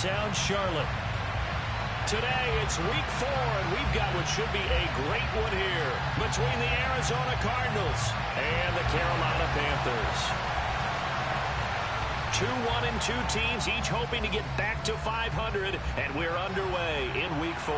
Down Charlotte. Today it's week 4, and we've got what should be a great one here between the Arizona Cardinals and the Carolina Panthers. 2-1-2 teams, each hoping to get back to 500, and we're underway in week 4.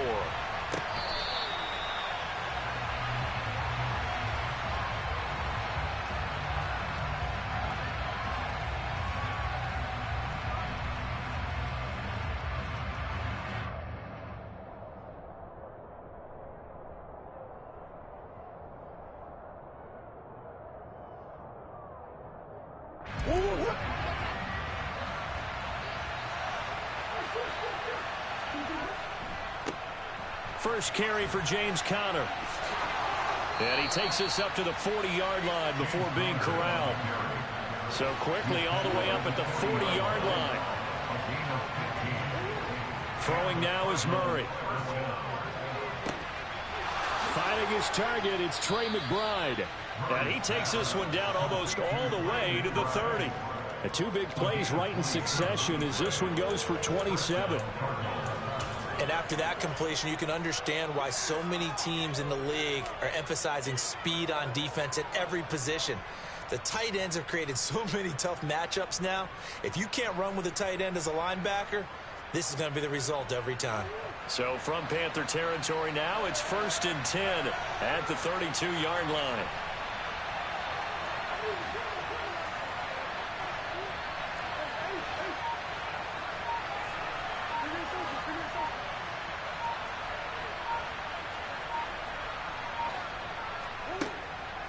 First carry for James Conner. And he takes us up to the 40-yard line before being corralled. So quickly all the way up at the 40-yard line. Throwing now is Murray. Finding his target, it's Trey McBride. And he takes this one down almost all the way to the 30. The two big plays right in succession as this one goes for 27. And after that completion, you can understand why so many teams in the league are emphasizing speed on defense at every position. The tight ends have created so many tough matchups now. If you can't run with a tight end as a linebacker, this is going to be the result every time. So from Panther territory now, it's 1st and 10 at the 32-yard line.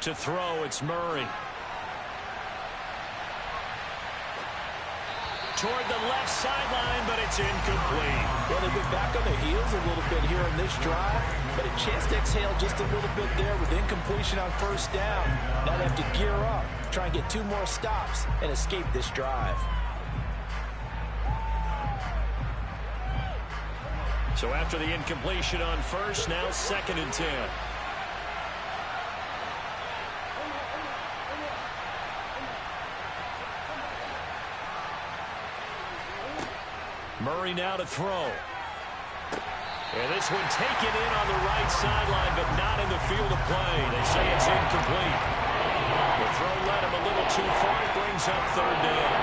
To throw, it's Murray. Toward the left sideline, but it's incomplete. Well, they've been back on their heels a little bit here in this drive, but a chance to exhale just a little bit there with incompletion on first down. Now they have to gear up, try and get 2 more stops, and escape this drive. So after the incompletion on first, now 2nd and 10. Murray now to throw. And this one taken in on the right sideline, but not in the field of play. They say it's incomplete. The throw led him a little too far. It brings up 3rd down.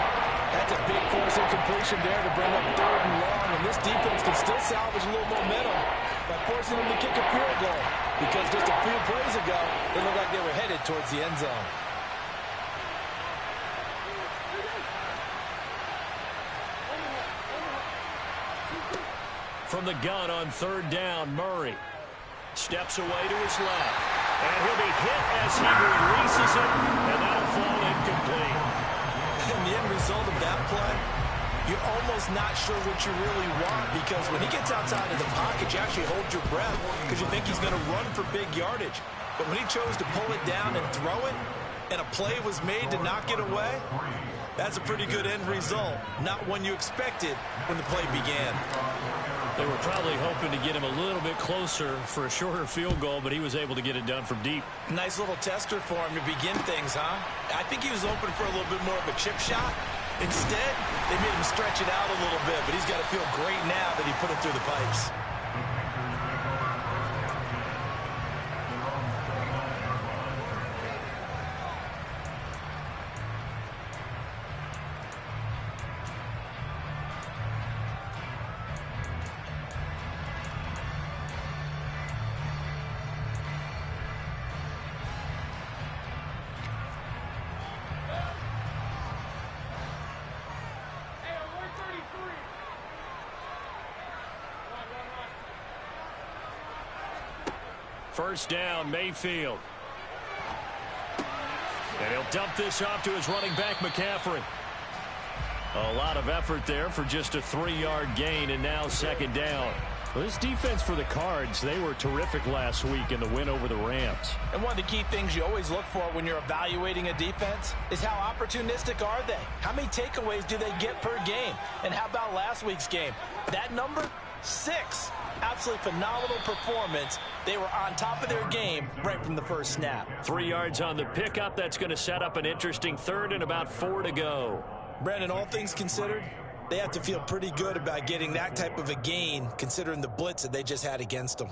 That's a big force incompletion there to bring up 3rd and long. And this defense can still salvage a little momentum by forcing them to kick a field goal. Because just a few plays ago, they looked like they were headed towards the end zone. From the gun on 3rd down, Murray steps away to his left. And he'll be hit as he releases it, and that'll fall incomplete. And the end result of that play, you're almost not sure what you really want, because when he gets outside of the pocket, you actually hold your breath because you think he's going to run for big yardage. But when he chose to pull it down and throw it, and a play was made to knock it away, that's a pretty good end result. Not one you expected when the play began. They were probably hoping to get him a little bit closer for a shorter field goal, but he was able to get it done from deep. Nice little tester for him to begin things, huh? I think he was open for a little bit more of a chip shot. Instead, they made him stretch it out a little bit, but he's got to feel great now that he put it through the pipes. First down, Mayfield. And he'll dump this off to his running back, McCaffrey. A lot of effort there for just a 3-yard gain, and now 2nd down. Well, this defense for the Cards, they were terrific last week in the win over the Rams. And one of the key things you always look for when you're evaluating a defense is how opportunistic are they? How many takeaways do they get per game? And how about last week's game? That number, 6. Absolutely phenomenal performance. They were on top of their game right from the first snap. 3 yards on the pickup. That's going to set up an interesting 3rd and about 4 to go. Brandon, all things considered, They have to feel pretty good about getting that type of a gain, considering the blitz that they just had against them.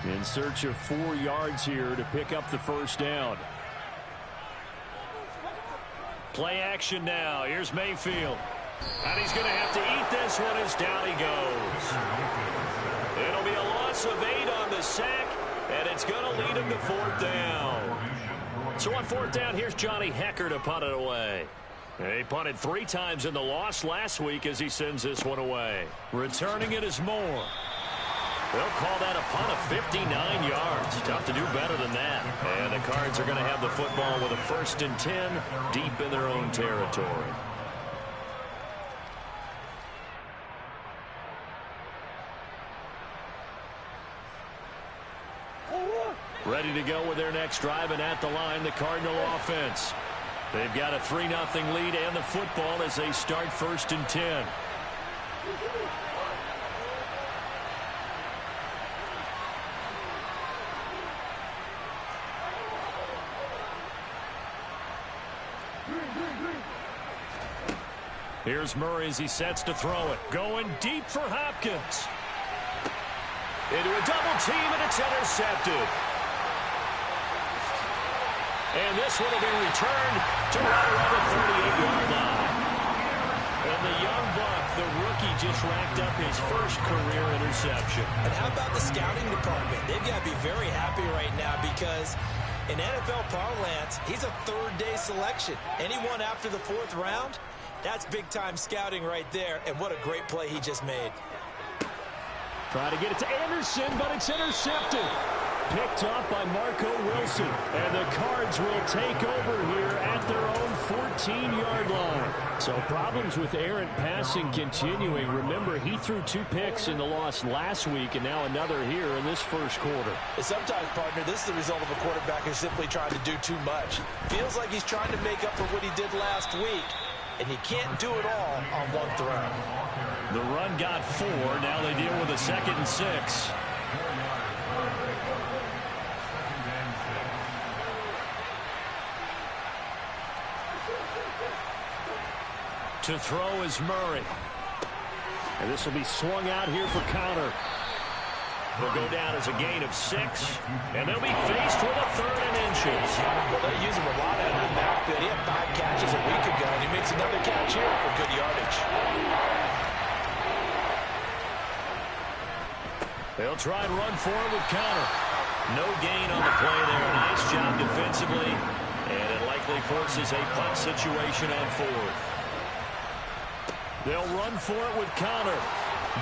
In search of 4 yards here to pick up the first down. Play action now. Here's Mayfield. And he's going to have to eat this one as down he goes. It'll be a loss of 8 on the sack, and it's going to lead him to 4th down. So on 4th down, here's Johnny Hecker to punt it away. He punted 3 times in the loss last week as he sends this one away. Returning it is Moore. They'll call that a punt of 59 yards. Tough to do better than that. And the Cards are going to have the football with a 1st and 10 deep in their own territory. Ready to go with their next drive, and at the line, the Cardinal offense. They've got a 3-0 lead and the football as they start 1st and 10. Here's Murray as he sets to throw it. Going deep for Hopkins. Into a double team, and it's intercepted. And this one will be returned to right around the 38-yard line. And the young buck, the rookie, just racked up his first career interception. And how about the scouting department? They've got to be very happy right now because in NFL parlance, he's a 3rd-day selection. Anyone after the 4th round, that's big-time scouting right there, and what a great play he just made. Try to get it to Anderson, but it's intercepted. Picked up by Marco Wilson. And the Cards will take over here at their own 14-yard line. So problems with errant passing continuing. Remember, he threw 2 picks in the loss last week, and now another here in this first quarter. Sometimes, partner, this is the result of a quarterback who's simply trying to do too much. Feels like he's trying to make up for what he did last week, and he can't do it all on one throw. The run got 4. Now they deal with a 2nd and 6. To throw is Murray. And this will be swung out here for counter. Will go down as a gain of 6. And they'll be faced with a 3rd and inches. Well, they use him a lot out of the backfield. He had 5 catches a week ago, and he makes another catch here for good yardage. They'll try and run for it with counter. No gain on the play there. Nice job defensively. And it likely forces a punt situation on 4th. They'll run for it with counter.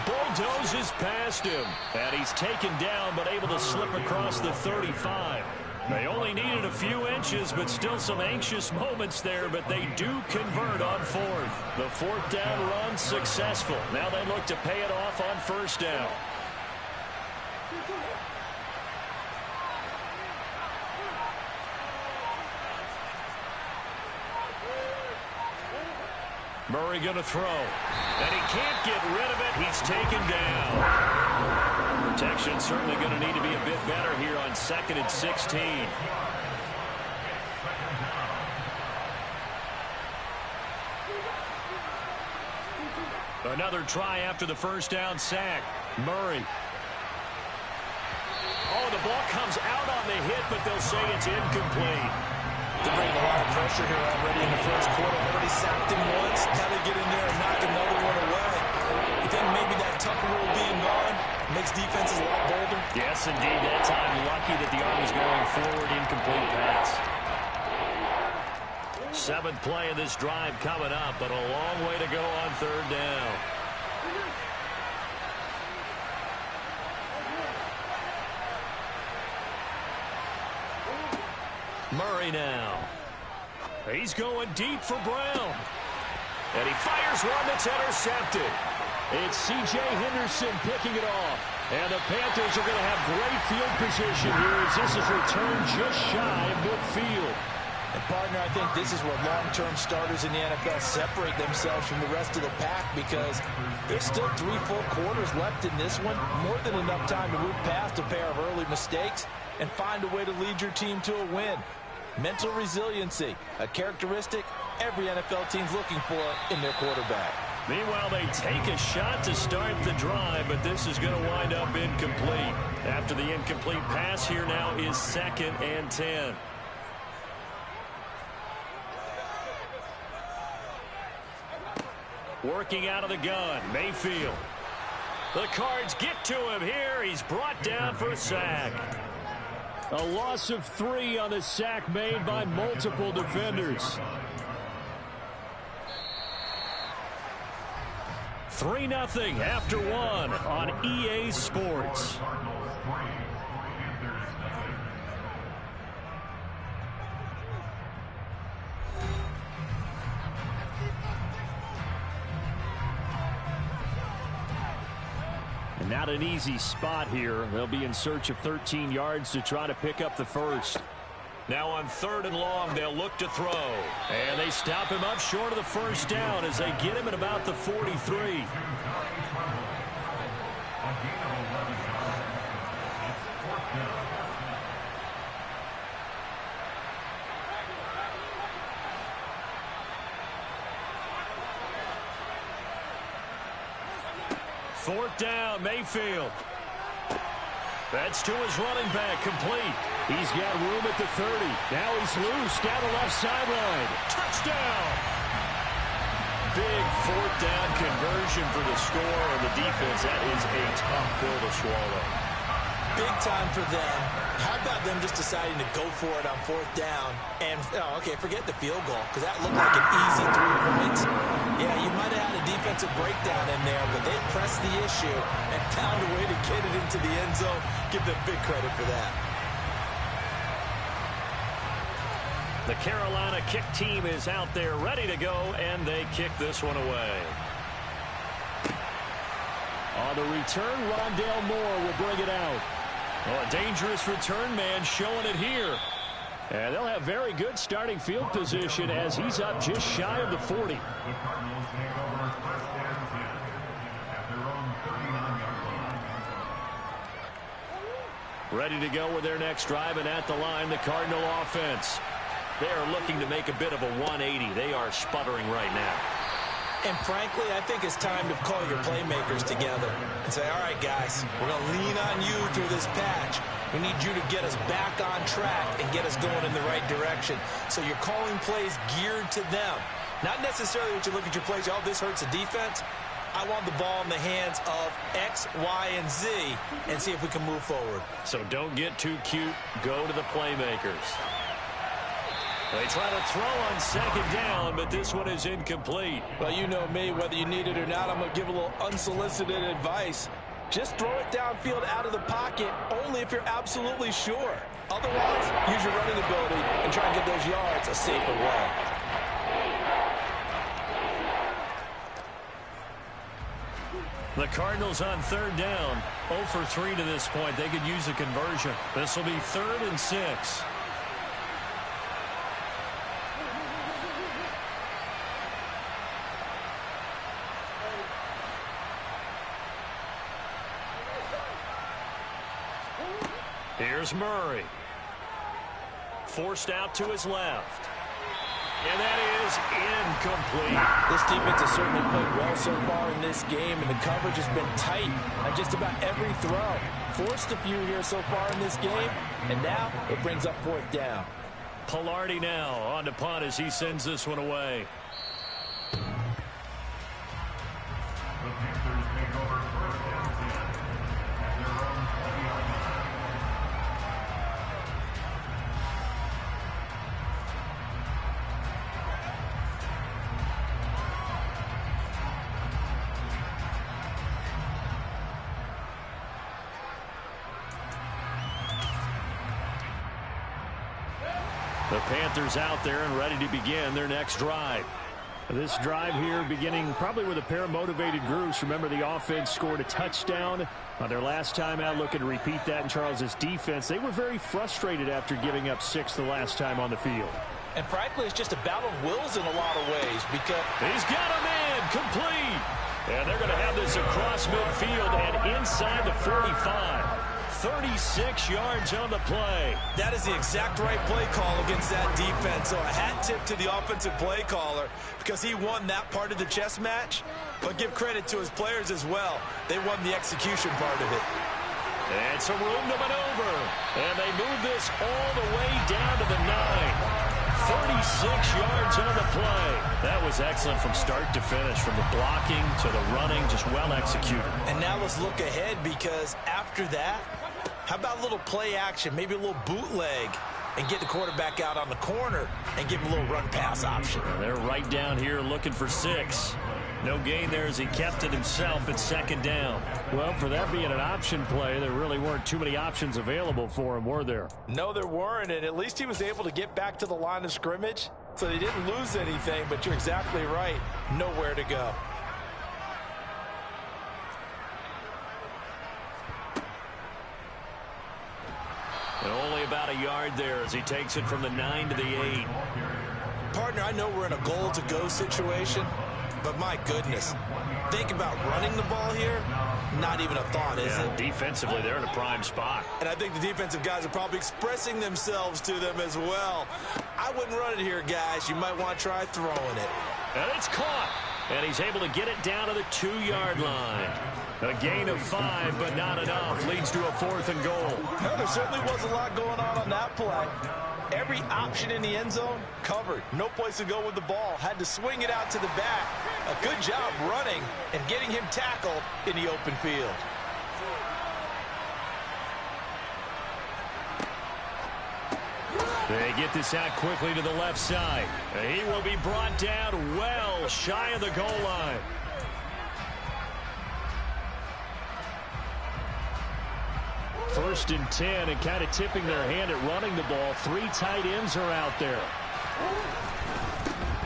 Bulldozes past him. And he's taken down, but able to slip across the 35. They only needed a few inches, but still some anxious moments there, but they do convert on 4th. The 4th down run successful. Now they look to pay it off on 1st down. Murray going to throw. And he can't get rid of it. He's taken down. Protection certainly going to need to be a bit better here on 2nd and 16. Another try after the 1st down sack. Murray. Oh, the ball comes out on the hit, but they'll say it's incomplete. They're bringing a lot of pressure here already in the first quarter. Already sacked him once. Now they get in there and knock another one away. You think maybe that Tucker rule being gone makes defenses a lot bolder? Yes, indeed. That time, lucky that the arm is going forward. Incomplete pass. 7th play of this drive coming up, but a long way to go on 3rd down. Murray now. He's going deep for Brown. And he fires one that's intercepted. It's C.J. Henderson picking it off. And the Panthers are going to have great field position here as this is returned just shy of midfield. And, partner, I think this is where long-term starters in the NFL separate themselves from the rest of the pack because there's still 3 full quarters left in this one. More than enough time to move past a pair of early mistakes and find a way to lead your team to a win. Mental resiliency, a characteristic every NFL team's looking for in their quarterback. Meanwhile, they take a shot to start the drive, but this is going to wind up incomplete. After the incomplete pass, here now is 2nd and 10. Working out of the gun, Mayfield. The Cards get to him here. He's brought down for a sack. A loss of 3 on the sack made by multiple defenders. 3-0 after 1 on EA Sports. And not an easy spot here. They'll be in search of 13 yards to try to pick up the first. Now on 3rd and long, they'll look to throw. And they stop him up short of the first down as they get him at about the 43. Fourth down, Mayfield. That's to his running back, complete. He's got room at the 30. Now he's loose down the left sideline. Touchdown! Big 4th down conversion for the score, and the defense, that is a tough pill to swallow. Big time for them. How about them just deciding to go for it on 4th down? And, okay, forget the field goal, because that looked like an easy 3 points. Yeah, you might have had a defensive breakdown in there, but they pressed the issue and found a way to get it into the end zone. Give them big credit for that. The Carolina kick team is out there ready to go, and they kick this one away. On the return, Rondale Moore will bring it out. Oh, a dangerous return man showing it here. And they'll have very good starting field position as he's up just shy of the 40. Ready to go with their next drive, and at the line, the Cardinal offense. They are looking to make a bit of a 180. They are sputtering right now. And frankly, I think it's time to call your playmakers together and say, all right, guys, we're going to lean on you through this patch. We need you to get us back on track and get us going in the right direction. So you're calling plays geared to them. Not necessarily what you look at your plays, oh, this hurts the defense. I want the ball in the hands of X, Y, and Z and see if we can move forward. So don't get too cute. Go to the playmakers. They try to throw on 2nd down, but this one is incomplete. Well, you know me, whether you need it or not, I'm going to give a little unsolicited advice. Just throw it downfield out of the pocket only if you're absolutely sure. Otherwise, use your running ability and try and get those yards a safer way. The Cardinals on 3rd down. 0 for 3 to this point. They could use a conversion. This will be 3rd and 6. Here's Murray. Forced out to his left. And that is incomplete. This defense has certainly played well so far in this game, and the coverage has been tight on just about every throw. Forced a few here so far in this game, and now it brings up 4th down. Pilardi now on to punt as he sends this one away. The Panthers out there and ready to begin their next drive. This drive here beginning probably with a pair of motivated groups. Remember, the offense scored a touchdown on their last time out. Looking to repeat that in Charles's defense. They were very frustrated after giving up 6 the last time on the field. And frankly, it's just a battle of wills in a lot of ways because he's got him in, complete. And they're going to have this across midfield and inside the 45. 36 yards on the play. That is the exact right play call against that defense. So a hat tip to the offensive play caller because he won that part of the chess match. But give credit to his players as well. They won the execution part of it. And some room to maneuver. And they move this all the way down to the 9. 36 yards on the play. That was excellent from start to finish, from the blocking to the running, just well executed. And now let's look ahead because after that, how about a little play action, maybe a little bootleg, and get the quarterback out on the corner and give him a little run pass option. They're right down here looking for 6. No gain there as he kept it himself at second down. Well, for that being an option play, there really weren't too many options available for him, were there? No, there weren't, and at least he was able to get back to the line of scrimmage, so they didn't lose anything, but you're exactly right. Nowhere to go. And only about a yard there as he takes it from the 9 to the 8. Partner, I know we're in a goal-to-go situation, but my goodness, think about running the ball here. Not even a thought, is it? Defensively, they're in a prime spot. And I think the defensive guys are probably expressing themselves to them as well. I wouldn't run it here, guys. You might want to try throwing it. And it's caught. And he's able to get it down to the 2-yard line. A gain of 5, but not enough. Leads to a 4th and goal. Well, there certainly was a lot going on that play. Every option in the end zone covered. No place to go with the ball. Had to swing it out to the back. A good job running and getting him tackled in the open field. They get this out quickly to the left side. He will be brought down well shy of the goal line. First and 10, and kind of tipping their hand at running the ball. 3 tight ends are out there.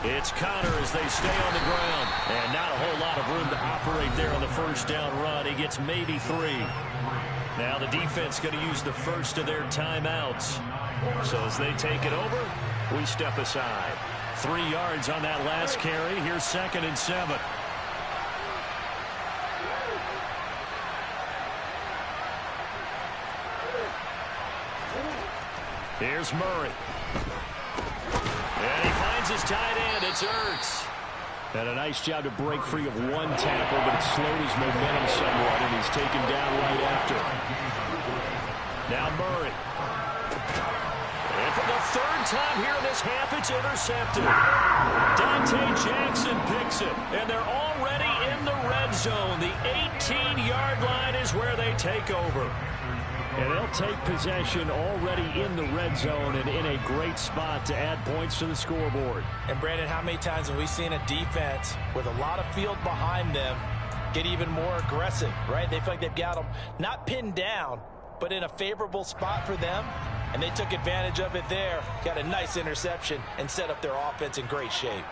It's Connor as they stay on the ground. And not a whole lot of room to operate there on the first down run. He gets maybe 3. Now the defense going to use the first of their timeouts. So as they take it over, we step aside. 3 yards on that last carry. Here's 2nd and 7. Here's Murray. And he finds his tight end. It's Ertz. And a nice job to break free of one tackle, but it slowed his momentum somewhat, and he's taken down right after. Now Murray. And for the 3rd time here in this half, it's intercepted. Dante Jackson picks it, and they're already in the red zone. The 18-yard line is where they take over. And they'll take possession already in the red zone and in a great spot to add points to the scoreboard. And, Brandon, how many times have we seen a defense with a lot of field behind them get even more aggressive, right? They feel like they've got them not pinned down, but in a favorable spot for them, and they took advantage of it there. Got a nice interception and set up their offense in great shape.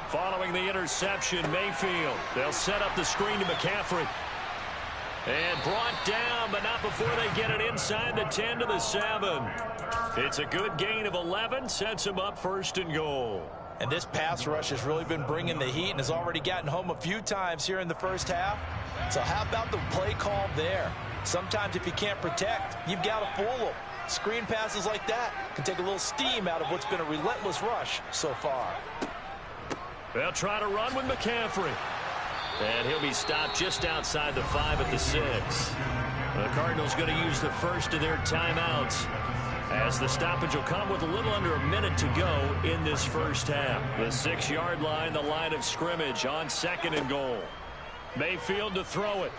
Following the interception, Mayfield. They'll set up the screen to McCaffrey. And brought down, but not before they get it inside the 10 to the 7. It's a good gain of 11, sets him up 1st and goal. And this pass rush has really been bringing the heat and has already gotten home a few times here in the first half. So how about the play call there? Sometimes if you can't protect, you've got to fool them. Screen passes like that can take a little steam out of what's been a relentless rush so far. They'll try to run with McCaffrey. And he'll be stopped just outside the 5 at the 6. The Cardinals going to use the first of their timeouts, as the stoppage will come with a little under a minute to go in this first half. The 6-yard line, the line of scrimmage on 2nd and goal. Mayfield to throw it.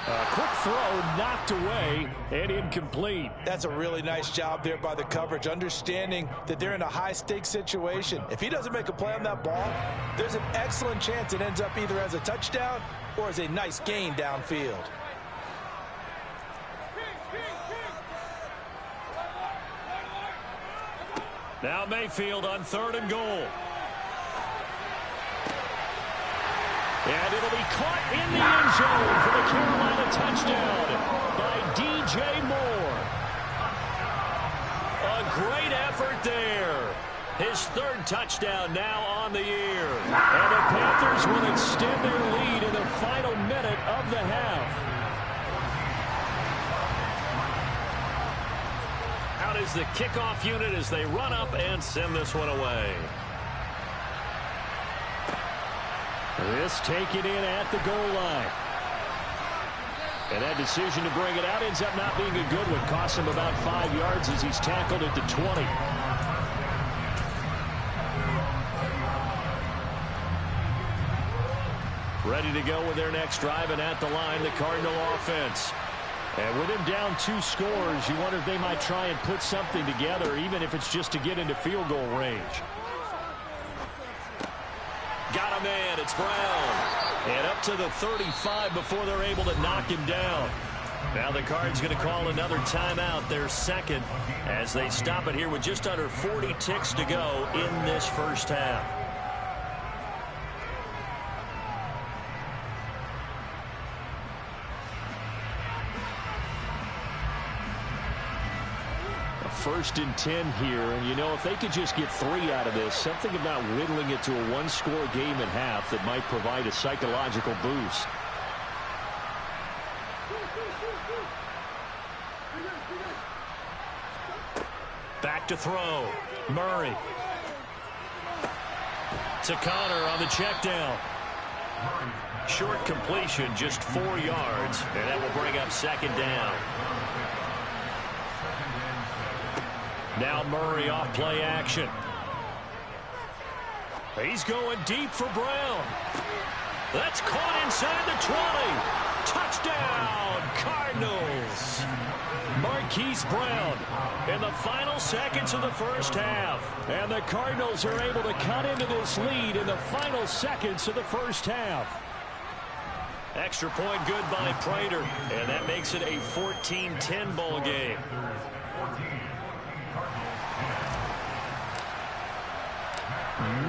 A quick throw knocked away and incomplete. That's a really nice job there by the coverage, understanding that they're in a high-stakes situation. If he doesn't make a play on that ball, there's an excellent chance it ends up either as a touchdown or as a nice gain downfield. Now Mayfield on 3rd and goal. And it'll be caught in the end zone for the Carolina touchdown by DJ Moore. A great effort there. His third touchdown now on the year. And the Panthers will extend their lead in the final minute of the half. Out is the kickoff unit as they run up and send this one away. This taken in at the goal line. And that decision to bring it out ends up not being a good one. Costs him about 5 yards as he's tackled at the 20. Ready to go with their next drive, and at the line, the Cardinal offense. And with him down 2 scores, you wonder if they might try and put something together, even if it's just to get into field goal range. Got a man, it's Brown. And up to the 35 before they're able to knock him down. Now the Cards going to call another timeout, their second, as they stop it here with just under 40 ticks to go in this first half. First and 10 here, and you know, if they could just get 3 out of this, something about whittling it to a 1-score game at half that might provide a psychological boost. Back to throw. Murray. To Connor on the check down. Short completion, just 4 yards, and that will bring up second down. Now Murray off play action. He's going deep for Brown. That's caught inside the 20. Touchdown, Cardinals. Marquise Brown in the final seconds of the first half. And the Cardinals are able to cut into this lead in the final seconds of the first half. Extra point good by Prater. And that makes it a 14-10 ball game.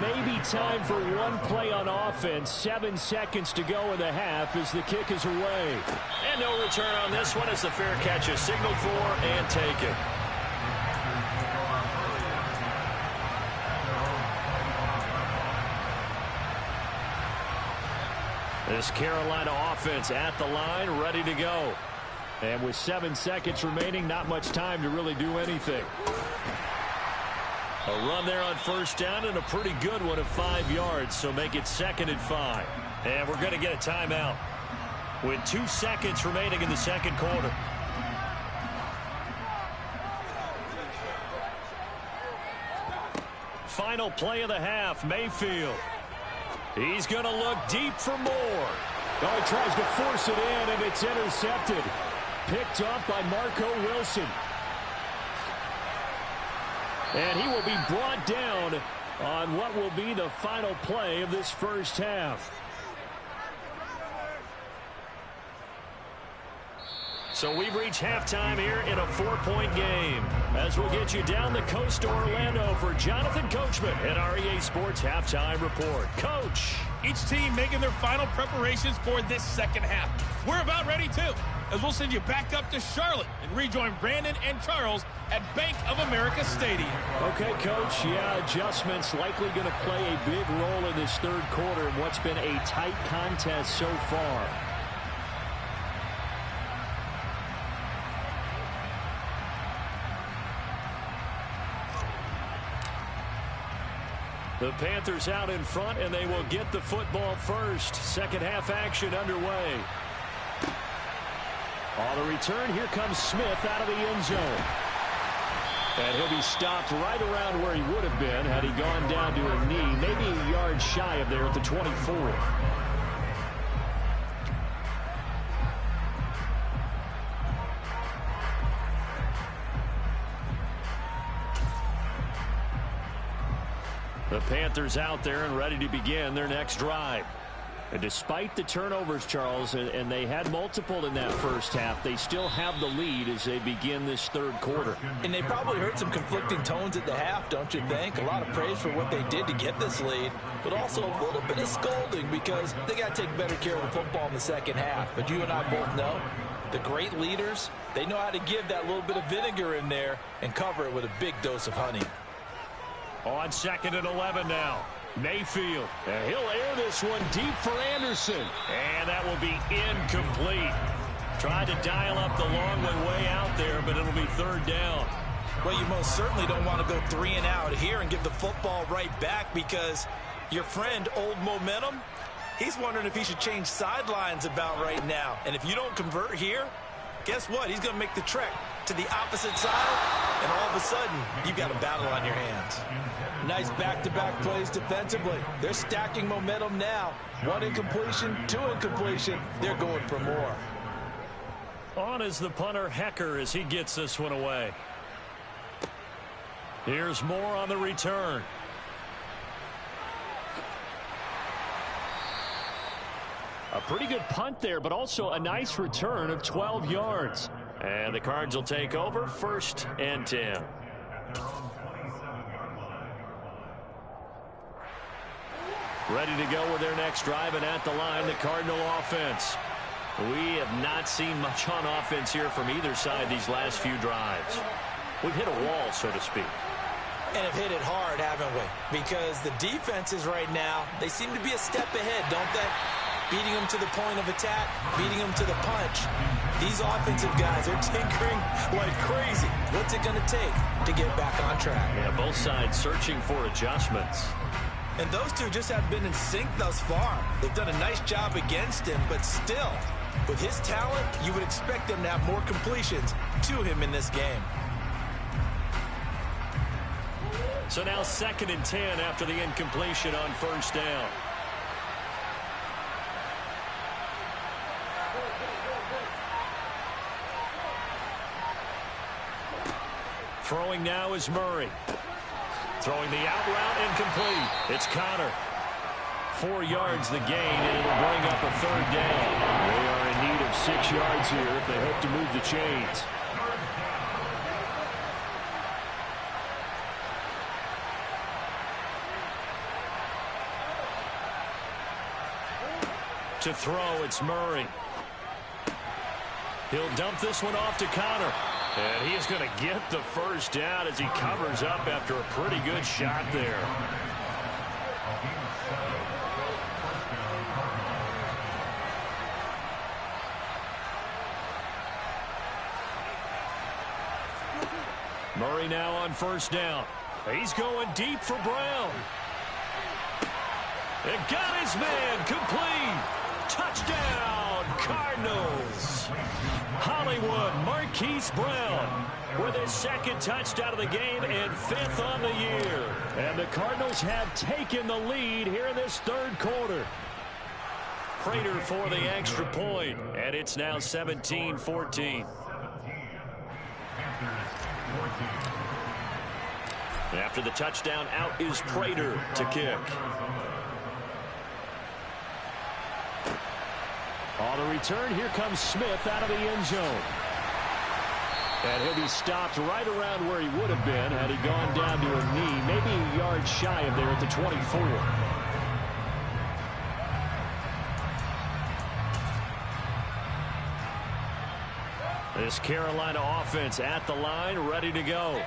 Maybe time for one play on offense. 7 seconds to go in the half as the kick is away. And no return on this one as the fair catch is signaled for and taken. This Carolina offense at the line, ready to go. And with 7 seconds remaining, not much time to really do anything. A run there on first down and a pretty good one of 5 yards, so make it 2nd and 5. And we're going to get a timeout with 2 seconds remaining in the second quarter. Final play of the half, Mayfield. He's going to look deep for more. Oh, he tries to force it in, and it's intercepted. Picked up by Marco Wilson. And he will be brought down on what will be the final play of this first half. So we've reached halftime here in a 4-point game. As we'll get you down the coast to Orlando for Jonathan Coachman at our EA Sports Halftime Report. Coach. Each team making their final preparations for this second half. We're about ready too, as we'll send you back up to Charlotte and rejoin Brandon and Charles at Bank of America Stadium. Okay, Coach. Yeah, adjustments likely going to play a big role in this third quarter in what's been a tight contest so far. The Panthers out in front, and they will get the football first. Second half action underway. On the return, here comes Smith out of the end zone. And he'll be stopped right around where he would have been had he gone down to a knee, maybe a yard shy of there at the 24. The Panthers out there and ready to begin their next drive. And despite the turnovers, Charles, and they had multiple in that first half, they still have the lead as they begin this third quarter. And they probably heard some conflicting tones at the half, don't you think? A lot of praise for what they did to get this lead, but also a little bit of scolding because they got to take better care of the football in the second half. But you and I both know The great leaders, they know how to give that little bit of vinegar in there and cover it with a big dose of honey. On 2nd and 11 now. Mayfield. And he'll air this one deep for Anderson. And that will be incomplete. Tried to dial up the long one way out there, but it'll be 3rd down. Well, you most certainly don't want to go 3 and out here and give the football right back, because your friend, Old Momentum, he's wondering if he should change sidelines about right now. And if you don't convert here, guess what? He's going to make the trek to the opposite side, and all of a sudden, you've got a battle on your hands. Nice back-to-back plays defensively. They're stacking momentum now. 1 incompletion, 2 incompletion. They're going for more. On is the punter, Hecker, as he gets this one away. Here's Moore on the return. A pretty good punt there, but also a nice return of 12 yards. And the Cards will take over, 1st and 10. Ready to go with their next drive, and at the line, the Cardinal offense. We have not seen much on offense here from either side these last few drives. We've hit a wall, so to speak. And have hit it hard, haven't we? Because the defenses right now, they seem to be a step ahead, don't they? Beating them to the point of attack, beating them to the punch. These offensive guys are tinkering like crazy. What's it going to take to get back on track? Yeah, both sides searching for adjustments. And those two just have been in sync thus far. They've done a nice job against him, but still, with his talent, you would expect them to have more completions to him in this game. So now 2nd and 10 after the incompletion on 1st down. Throwing now is Murray. Throwing the out route, incomplete. It's Connor. 4 yards the gain, and it'll bring up a 3rd down. They are in need of 6 yards here if they hope to move the chains. To throw, it's Murray. He'll dump this one off to Connor. And he is going to get the 1st down as he covers up after a pretty good shot there. Murray now on 1st down. He's going deep for Brown. And got his man complete. Touchdown, Cardinals. Hollywood Marquise Brown with his 2nd touchdown of the game and 5th on the year. And the Cardinals have taken the lead here in this 3rd quarter. Prater for the extra point, and it's now 17-14. After the touchdown, out is Prater to kick. On the return, here comes Smith out of the end zone. And he'll be stopped right around where he would have been had he gone down to a knee, maybe a yard shy of there at the 24. This Carolina offense at the line, ready to go.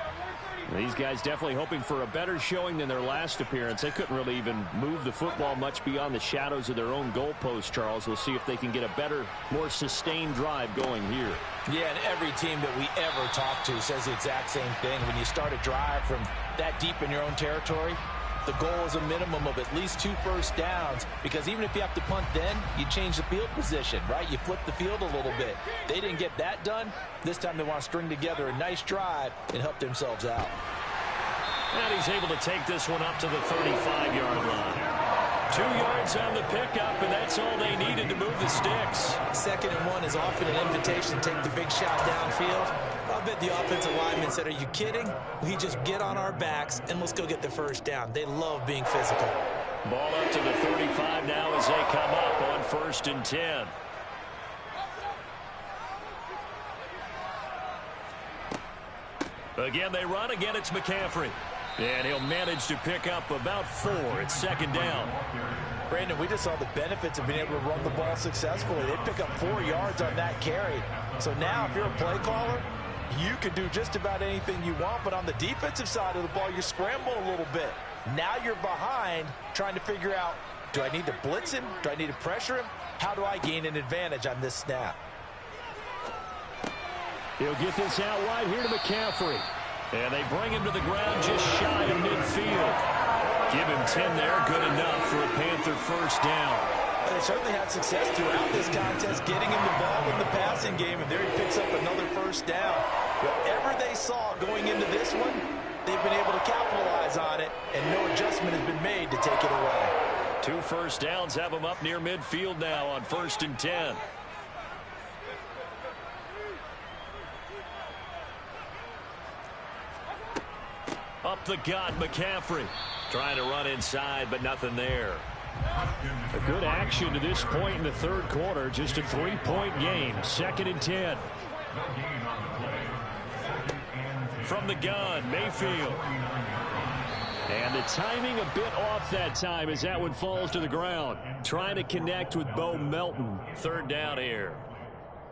These guys definitely hoping for a better showing than their last appearance. They couldn't really even move the football much beyond the shadows of their own goalpost, Charles. We'll see if they can get a better, more sustained drive going here. Yeah, and every team that we ever talk to says the exact same thing. When you start a drive from that deep in your own territory, the goal is a minimum of at least 2 first downs, because even if you have to punt then, you change the field position, right? You flip the field a little bit. They didn't get that done. This time they want to string together a nice drive and help themselves out. And he's able to take this one up to the 35-yard line. 2 yards on the pickup, and that's all they needed to move the sticks. 2nd and 1 is often an invitation to take the big shot downfield. I bet the offensive lineman said, are you kidding? We just get on our backs and let's go get the 1st down. They love being physical. Ball up to the 35 now as they come up on 1st and 10. Again, they run. Again, it's McCaffrey. And he'll manage to pick up about 4. It's second down. Brandon, we just saw the benefits of being able to run the ball successfully. They pick up 4 yards on that carry. So now if you're a play caller, you can do just about anything you want. But on the defensive side of the ball, you scramble a little bit. Now you're behind trying to figure out, do I need to blitz him? Do I need to pressure him? How do I gain an advantage on this snap? He'll get this out wide here to McCaffrey. And they bring him to the ground just shy of midfield. Give him 10 there, good enough for a Panther first down. They certainly had success throughout this contest, getting him the ball in the passing game, and there he picks up another first down. Whatever they saw going into this one, they've been able to capitalize on it, and no adjustment has been made to take it away. 2 first downs have him up near midfield now on 1st and 10. Up the gut, McCaffrey. Trying to run inside, but nothing there. A good action to this point in the third quarter. Just a 3-point game. 2nd and 10. From the gun, Mayfield. And the timing a bit off that time as that one falls to the ground. Trying to connect with Bo Melton. 3rd down here.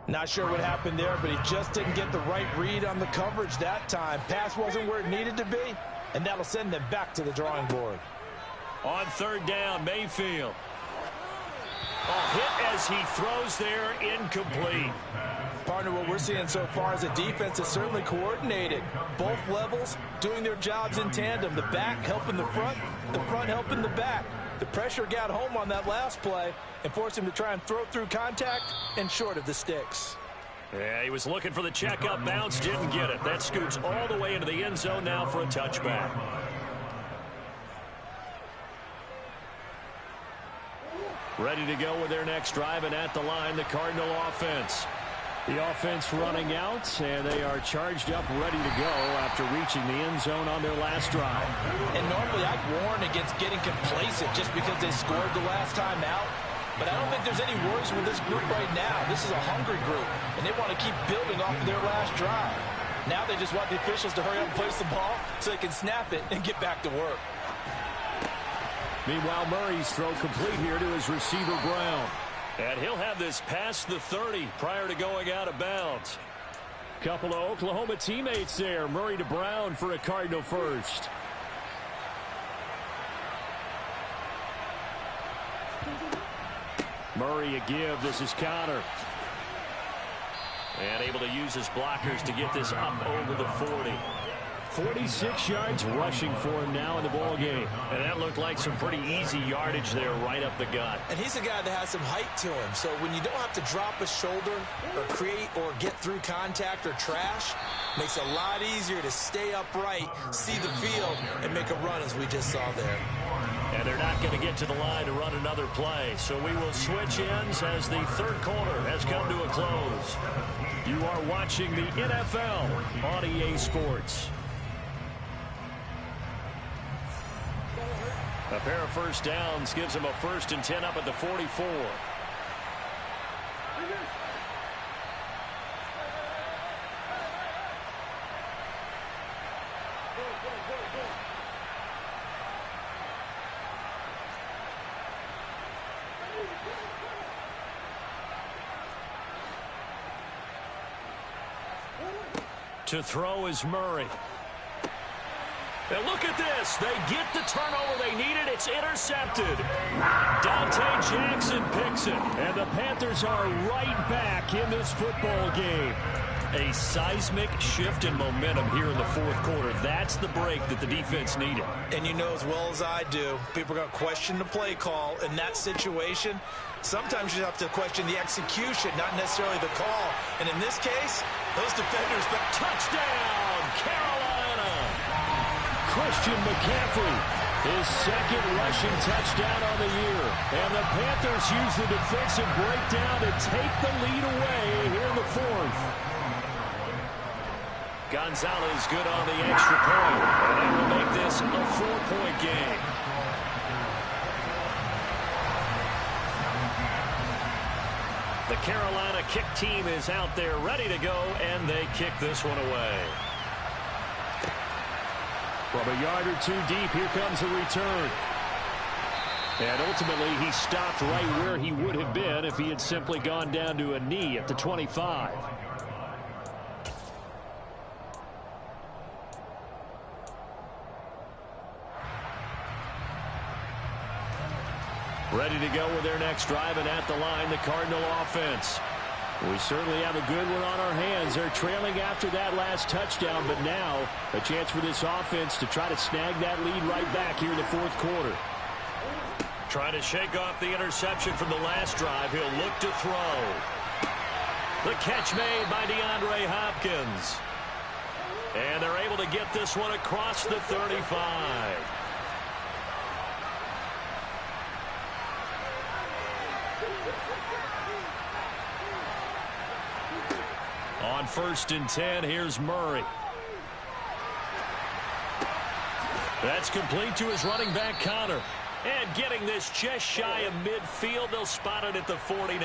Not sure what happened there, but he just didn't get the right read on the coverage that time. Pass wasn't where it needed to be, and that'll send them back to the drawing board. On 3rd down, Mayfield. A hit as he throws there, incomplete. Partner, what we're seeing so far is a defense that's certainly coordinated. Both levels doing their jobs in tandem. The back helping the front helping the back. The pressure got home on that last play and forced him to try and throw through contact and short of the sticks. Yeah, he was looking for the checkup bounce, didn't get it. That scoots all the way into the end zone now for a touchback. Ready to go with their next drive, and at the line, the Cardinal offense. The offense running out, and they are charged up, ready to go after reaching the end zone on their last drive. And normally I'd warn against getting complacent just because they scored the last time out. But I don't think there's any worries with this group right now. This is a hungry group, and they want to keep building off of their last drive. Now they just want the officials to hurry up and place the ball so they can snap it and get back to work. Meanwhile, Murray's throw complete here to his receiver, Brown. And he'll have this past the 30 prior to going out of bounds. Couple of Oklahoma teammates there. Murray to Brown for a Cardinal first. Murray a give. This is Connor. And able to use his blockers to get this up over the 40. 46 yards rushing for him now in the ball game. And that looked like some pretty easy yardage there right up the gut. And he's a guy that has some height to him. So when you don't have to drop a shoulder or create or get through contact or trash, makes it a lot easier to stay upright, see the field, and make a run as we just saw there. And they're not going to get to the line to run another play. So we will switch ends as the third quarter has come to a close. You are watching the NFL on EA Sports. A pair of first downs gives him a 1st and 10 up at the 44. To throw is Murray. And look at this. They get the turnover they needed. It's intercepted. Dante Jackson picks it. And the Panthers are right back in this football game. A seismic shift in momentum here in the fourth quarter. That's the break that the defense needed. And you know as well as I do, people are going to question the play call in that situation. Sometimes you have to question the execution, not necessarily the call. And in this case, those defenders got touchdown, Carolina. Christian McCaffrey, his second rushing touchdown on the year. And the Panthers use the defensive breakdown to take the lead away here in the fourth. Gonzalez good on the extra point. And that will make this a 4-point game. The Carolina kick team is out there ready to go, and they kick this one away. From a yard or two deep, here comes a return. And ultimately, he stopped right where he would have been if he had simply gone down to a knee at the 25. Ready to go with their next drive, and at the line, the Cardinal offense. We certainly have a good one on our hands. They're trailing after that last touchdown, but now a chance for this offense to try to snag that lead right back here in the fourth quarter. Trying to shake off the interception from the last drive. He'll look to throw. The catch made by DeAndre Hopkins. And they're able to get this one across the 35. On 1st and 10, here's Murray. That's complete to his running back, Connor. And getting this just shy of midfield, they'll spot it at the 49.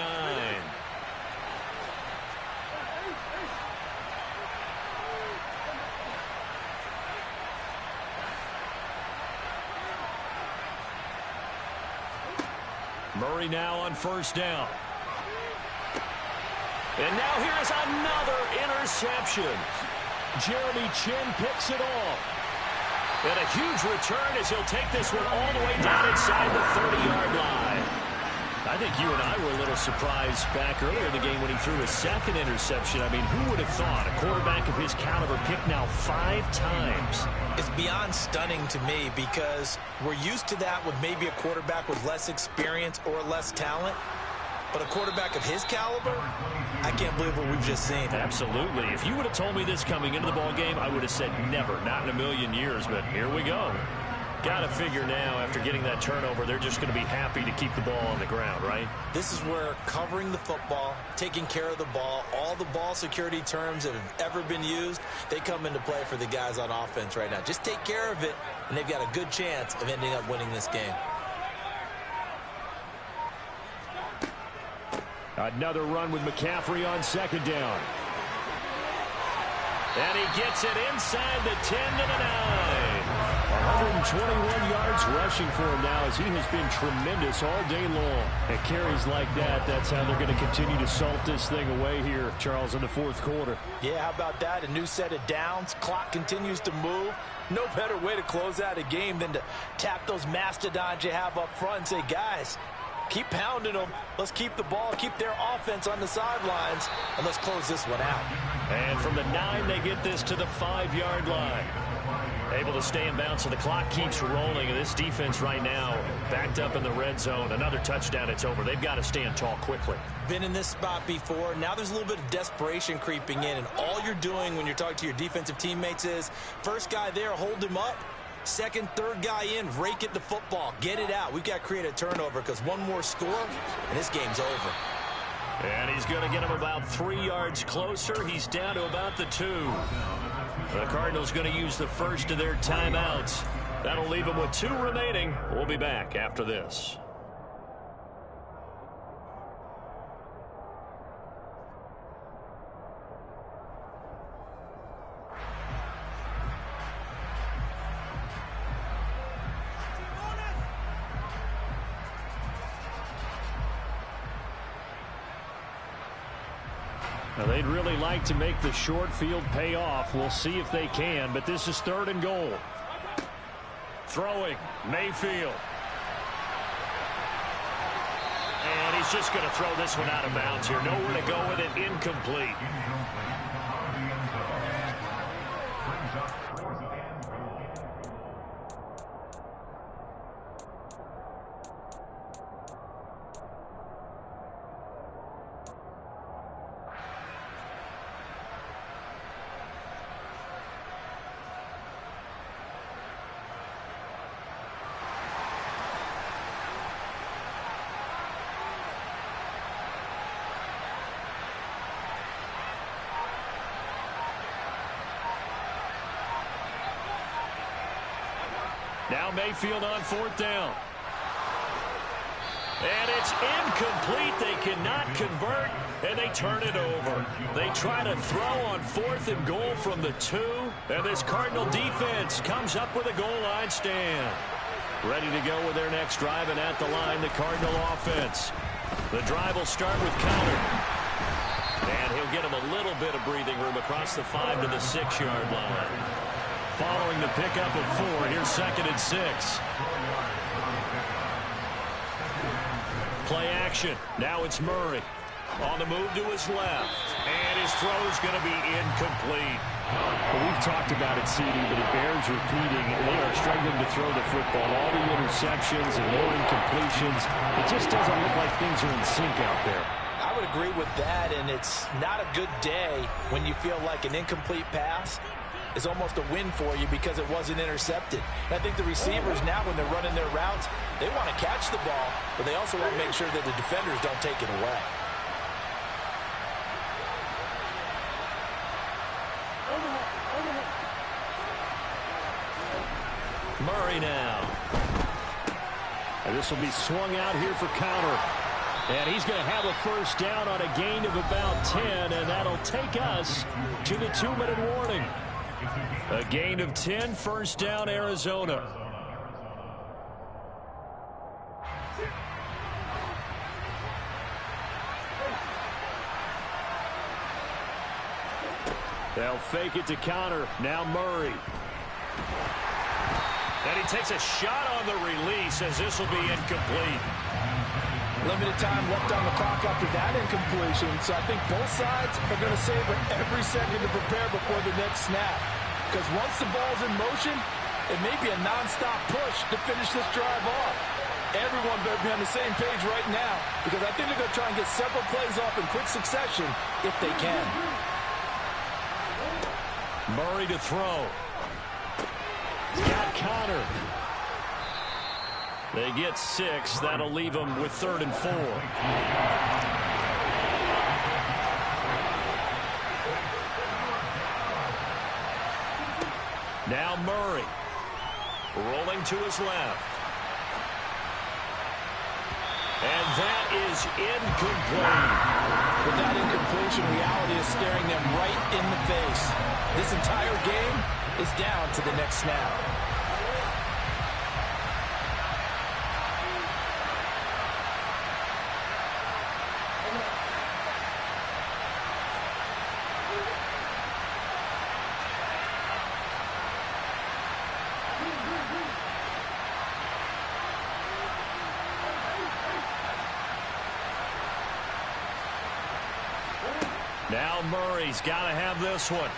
Murray now on 1st down. And now here's another interception. Jeremy Chin picks it off. And a huge return as he'll take this one all the way down inside the 30-yard line. I think you and I were a little surprised back earlier in the game when he threw his second interception. I mean, who would have thought a quarterback of his caliber picked now 5 times? It's beyond stunning to me because we're used to that with maybe a quarterback with less experience or less talent. But a quarterback of his caliber, I can't believe what we've just seen. Absolutely. If you would have told me this coming into the ball game, I would have said never, not in a million years. But here we go. Got to figure now, after getting that turnover, they're just going to be happy to keep the ball on the ground, right? This is where covering the football, taking care of the ball, all the ball security terms that have ever been used, they come into play for the guys on offense right now. Just take care of it, and they've got a good chance of ending up winning this game. Another run with McCaffrey on 2nd down. And he gets it inside the 10 to the 9. 121 yards rushing for him now as he has been tremendous all day long. At carries like that, that's how they're going to continue to salt this thing away here, Charles, in the fourth quarter. Yeah, how about that? A new set of downs. Clock continues to move. No better way to close out a game than to tap those mastodons you have up front and say, guys, keep pounding them. Let's keep the ball, keep their offense on the sidelines, and let's close this one out. And from the 9, they get this to the 5-yard line. Able to stay in bounds, so the clock keeps rolling. And this defense right now backed up in the red zone. Another touchdown, it's over. They've got to stand tall quickly. Been in this spot before. Now there's a little bit of desperation creeping in, and all you're doing when you're talking to your defensive teammates is, first guy there, hold him up. Second, third guy in, rake it the football. Get it out. We've got to create a turnover because one more score, and this game's over. And he's going to get him about 3 yards closer. He's down to about the 2. The Cardinals going to use the first of their timeouts. That'll leave them with 2 remaining. We'll be back after this. Now, they'd really like to make the short field pay off. We'll see if they can, but this is 3rd and goal. Throwing, Mayfield. And he's just going to throw this one out of bounds here. Nowhere to go with it, incomplete. Now Mayfield on 4th down. And it's incomplete. They cannot convert, and they turn it over. They try to throw on 4th and goal from the 2. And this Cardinal defense comes up with a goal line stand. Ready to go with their next drive, and at the line, the Cardinal offense. The drive will start with counter. And he'll get him a little bit of breathing room across the 5 to the 6-yard line. Following the pickup of 4, here's 2nd and 6. Play action. Now it's Murray. On the move to his left. And his throw is going to be incomplete. Well, we've talked about it, CD, but it bears repeating. They are struggling to throw the football. All the interceptions and more incompletions. It just doesn't look like things are in sync out there. I would agree with that, and it's not a good day when you feel like an incomplete pass is almost a win for you because it wasn't intercepted. And I think the receivers now, when they're running their routes, they want to catch the ball, but they also want to make sure that the defenders don't take it away. Murray now. And this will be swung out here for counter. And he's going to have a first down on a gain of about 10, and that'll take us to the 2-minute warning. A gain of 10, first down, Arizona. They'll fake it to counter. Now Murray. And he takes a shot on the release as this will be incomplete. Limited time left on the clock after that incompletion, so I think both sides are going to savor every second to prepare before the next snap. Because once the ball's in motion, it may be a nonstop push to finish this drive off. Everyone better be on the same page right now, because I think they're going to try and get several plays off in quick succession if they can. Murray to throw. He's got counter. They get 6. That'll leave them with 3rd and 4. Now Murray. Rolling to his left. And that is incomplete. With that incompletion, reality is staring them right in the face. This entire game is down to the next snap. Now Murray's got to have this one.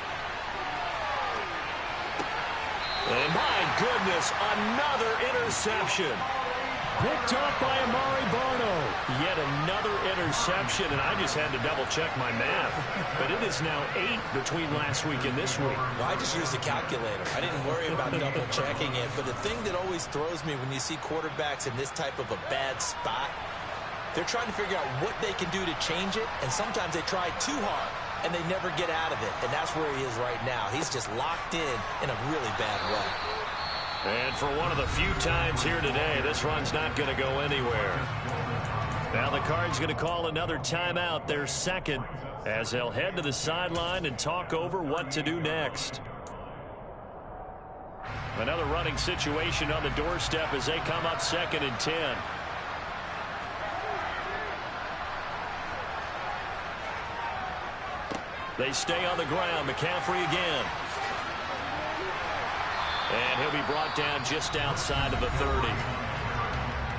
And my goodness, another interception. Picked off by Amari Barno. Yet another interception, and I just had to double-check my math. But it is now 8 between last week and this week. Well, I just used a calculator. I didn't worry about double-checking it. But the thing that always throws me when you see quarterbacks in this type of a bad spot, they're trying to figure out what they can do to change it, and sometimes they try too hard, and they never get out of it. And that's where he is right now. He's just locked in a really bad way. And for one of the few times here today, this run's not going to go anywhere. Now the Cards going to call another timeout, their second, as they'll head to the sideline and talk over what to do next. Another running situation on the doorstep as they come up 2nd and 10. They stay on the ground. McCaffrey again. And he'll be brought down just outside of the 30.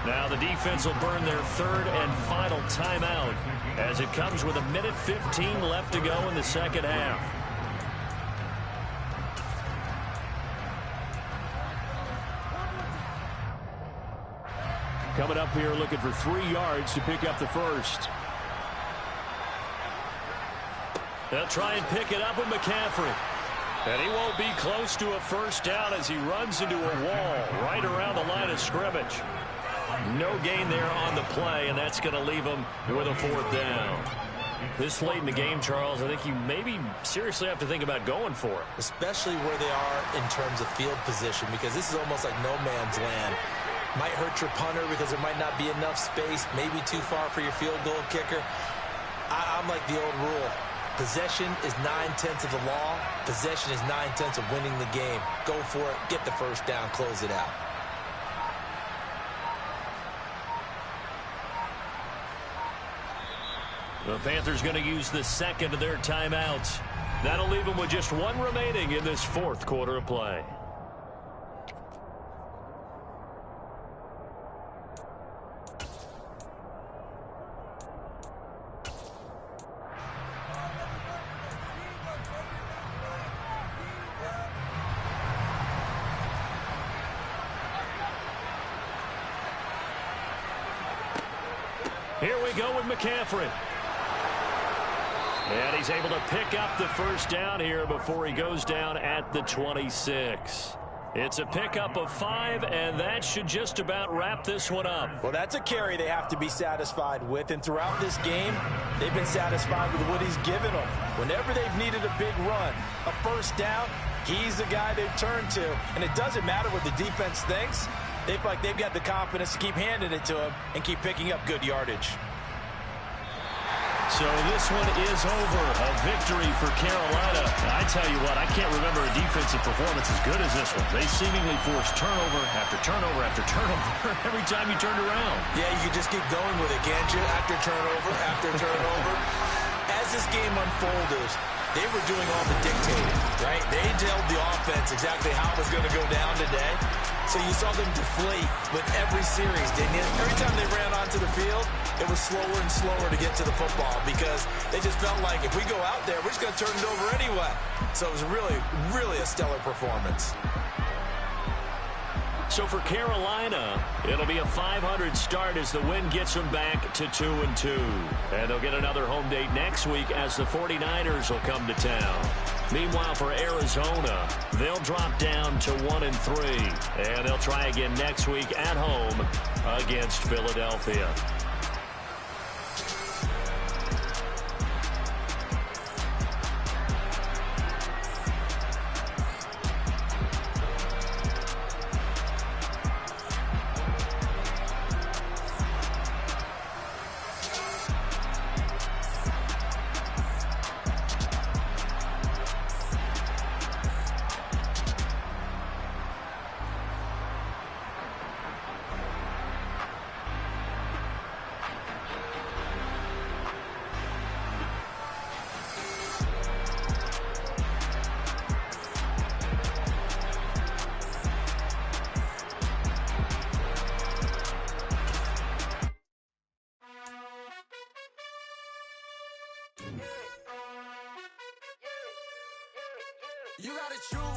Now the defense will burn their 3rd and final timeout as it comes with 1:15 left to go in the second half. Coming up here looking for 3 yards to pick up the first. They'll try and pick it up with McCaffrey. And he won't be close to a first down as he runs into a wall right around the line of scrimmage. No gain there on the play, and that's going to leave him with a 4th down. This late in the game, Charles, I think you maybe seriously have to think about going for it. Especially where they are in terms of field position, because this is almost like no man's land. Might hurt your punter because there might not be enough space, maybe too far for your field goal kicker. I'm like the old rule. Possession is 9/10 of the law. Possession is 9/10 of winning the game. Go for it. Get the first down. Close it out. The Panthers going to use the second of their timeouts. That'll leave them with just one remaining in this fourth quarter of play. Here we go with McCaffrey. And he's able to pick up the first down here before he goes down at the 26. It's a pickup of 5, and that should just about wrap this one up. Well, that's a carry they have to be satisfied with, and throughout this game, they've been satisfied with what he's given them. Whenever they've needed a big run, a first down, he's the guy they've turned to. And it doesn't matter what the defense thinks. They feel like they've got the confidence to keep handing it to him and keep picking up good yardage. So this one is over. A victory for Carolina. I tell you what, I can't remember a defensive performance as good as this one. They seemingly forced turnover after turnover after turnover every time you turned around. Yeah, you can just keep going with it, can't you? After turnover. As this game unfolded, they were doing all the dictating, right? They told the offense exactly how it was going to go down today. So you saw them deflate with every series, didn't you? Every time they ran onto the field, it was slower and slower to get to the football because they just felt like if we go out there, we're just going to turn it over anyway. So it was really, really a stellar performance. So for Carolina, it'll be a 500 start as the win gets them back to 2-2. And they'll get another home date next week as the 49ers will come to town. Meanwhile, for Arizona, they'll drop down to 1-3. And they'll try again next week at home against Philadelphia. You gotta choose.